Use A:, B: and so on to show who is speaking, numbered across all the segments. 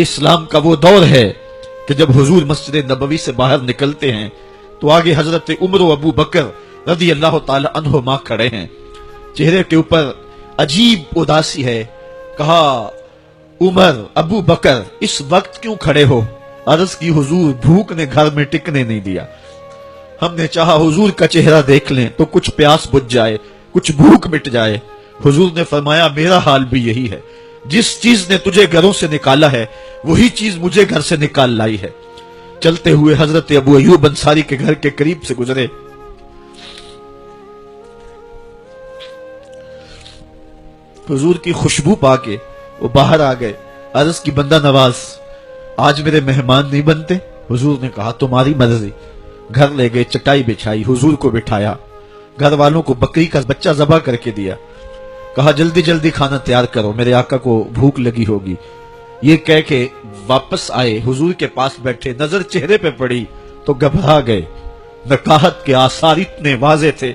A: اسلام کا وہ دور ہے کہ جب حضور مسجد نبوی سے باہر نکلتے ہیں تو آگے حضرت عمر و ابو بکر رضی اللہ تعالی عنہما کھڑے ہیں، چہرے کے اوپر عجیب اداسی ہے۔ کہا عمر ابو بکر اس وقت کیوں کھڑے ہو؟ عرض کی حضور بھوک نے گھر میں ٹکنے نہیں دیا، ہم نے چاہا حضور کا چہرہ دیکھ لیں تو کچھ پیاس بجھ جائے، کچھ بھوک مٹ جائے۔ حضور نے فرمایا میرا حال بھی یہی ہے، جس چیز نے تجھے گھروں سے نکالا ہے وہی چیز مجھے گھر سے نکال لائی ہے۔ چلتے ہوئے حضرت ابو ایوب انصاری کے گھر کے قریب سے گزرے، حضور کی خوشبو پا کے وہ باہر آ گئے۔ عرض کی بندہ نواز آج میرے مہمان نہیں بنتے؟ حضور نے کہا تمہاری مرضی۔ گھر لے گئے، چٹائی بچھائی، حضور کو بٹھایا، گھر والوں کو بکری کا بچہ ذبح کر کے دیا، کہا جلدی جلدی کھانا تیار کرو، میرے آقا کو بھوک لگی ہوگی۔ یہ کہہ کے واپس آئے، حضور کے پاس بیٹھے، نظر چہرے پہ پڑی تو گھبرا گئے۔ نکاحت کے آثار اتنے واضح تھے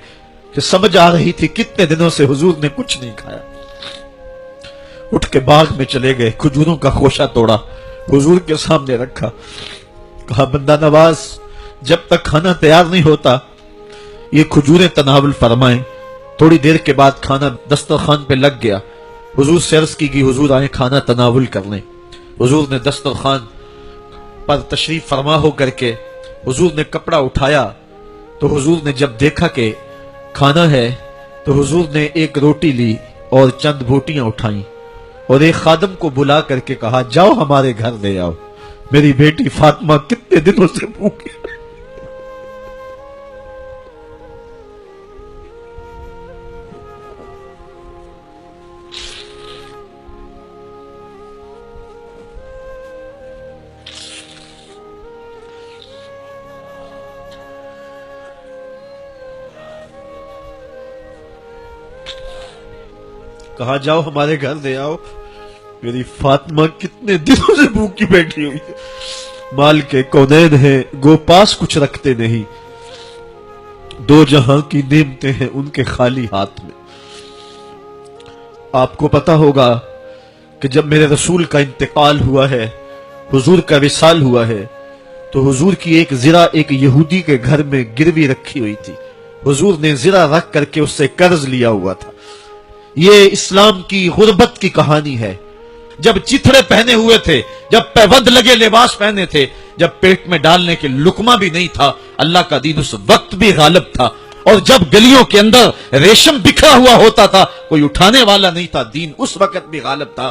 A: کہ سمجھ آ رہی تھی کتنے دنوں سے حضور نے کچھ نہیں کھایا۔ اٹھ کے باغ میں چلے گئے، کھجوروں کا خوشہ توڑا، حضور کے سامنے رکھا، کہا بندہ نواز جب تک کھانا تیار نہیں ہوتا یہ کھجوریں تناول فرمائیں۔ تھوڑی دیر کے بعد کھانا دسترخوان پہ لگ گیا، حضور سے عرض کی گئی حضور آئیں کھانا تناول کر لیں۔ حضور نے دسترخوان پر تشریف فرما ہو کر کے حضور نے کپڑا اٹھایا تو حضور نے جب دیکھا کہ کھانا ہے تو حضور نے ایک روٹی لی اور چند بوٹیاں اٹھائیں اور ایک خادم کو بلا کر کے کہا جاؤ ہمارے گھر لے آؤ، میری بیٹی فاطمہ کتنے دنوں سے بھوکی ہے۔ کہا جاؤ ہمارے گھر لے آؤ، میری فاطمہ کتنے دنوں سے بھوکی بیٹھی ہوئی ہے۔ مال کے کونین ہیں گو پاس کچھ رکھتے نہیں، دو جہاں کی نعمتیں ہیں ان کے خالی ہاتھ میں۔ آپ کو پتا ہوگا کہ جب میرے رسول کا انتقال ہوا ہے، حضور کا وصال ہوا ہے، تو حضور کی ایک زرہ ایک یہودی کے گھر میں گروی رکھی ہوئی تھی، حضور نے زرہ رکھ کر کے اس سے قرض لیا ہوا تھا۔ یہ اسلام کی غربت کی کہانی ہے۔ جب چتھڑے پہنے ہوئے تھے، جب پیوند لگے لباس پہنے تھے، جب پیٹ میں ڈالنے کے لقمہ بھی نہیں تھا، اللہ کا دین اس وقت بھی غالب تھا، اور جب گلیوں کے اندر ریشم بکھرا ہوا ہوتا تھا کوئی اٹھانے والا نہیں تھا، دین اس وقت بھی غالب تھا۔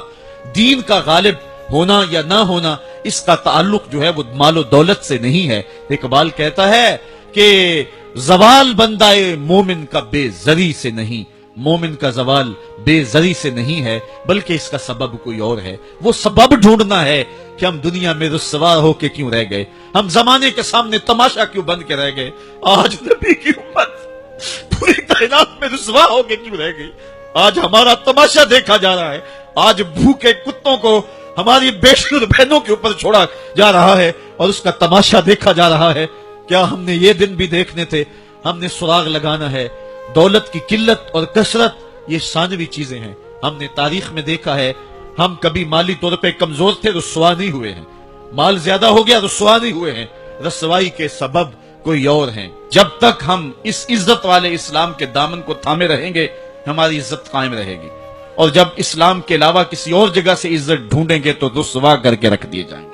A: دین کا غالب ہونا یا نہ ہونا اس کا تعلق جو ہے وہ مال و دولت سے نہیں ہے۔ اقبال کہتا ہے کہ زوال بندہ مومن کا بے زری سے نہیں، مومن کا زوال بے زری سے نہیں ہے بلکہ اس کا سبب کوئی اور ہے۔ وہ سبب ڈھونڈنا ہے کہ ہم دنیا میں رسوا ہو کے کیوں رہ گئے، ہم زمانے کے سامنے تماشا کیوں بن کے رہ گئے، آج نبی کی امت پوری کائنات میں رسوا ہو کے کیوں رہ گئی، آج ہمارا تماشا دیکھا جا رہا ہے، آج بھوکے کتوں کو ہماری بیشتر بہنوں کے اوپر چھوڑا جا رہا ہے اور اس کا تماشا دیکھا جا رہا ہے۔ کیا ہم نے یہ دن بھی دیکھنے تھے؟ ہم نے سراغ لگانا ہے۔ دولت کی قلت اور کثرت یہ ثانوی چیزیں ہیں۔ ہم نے تاریخ میں دیکھا ہے ہم کبھی مالی طور پہ کمزور تھے، رسوا نہیں ہوئے ہیں، مال زیادہ ہو گیا رسوا نہیں ہوئے ہیں، رسوائی کے سبب کوئی اور ہیں۔ جب تک ہم اس عزت والے اسلام کے دامن کو تھامے رہیں گے ہماری عزت قائم رہے گی، اور جب اسلام کے علاوہ کسی اور جگہ سے عزت ڈھونڈیں گے تو رسوا کر کے رکھ دیے جائیں گے۔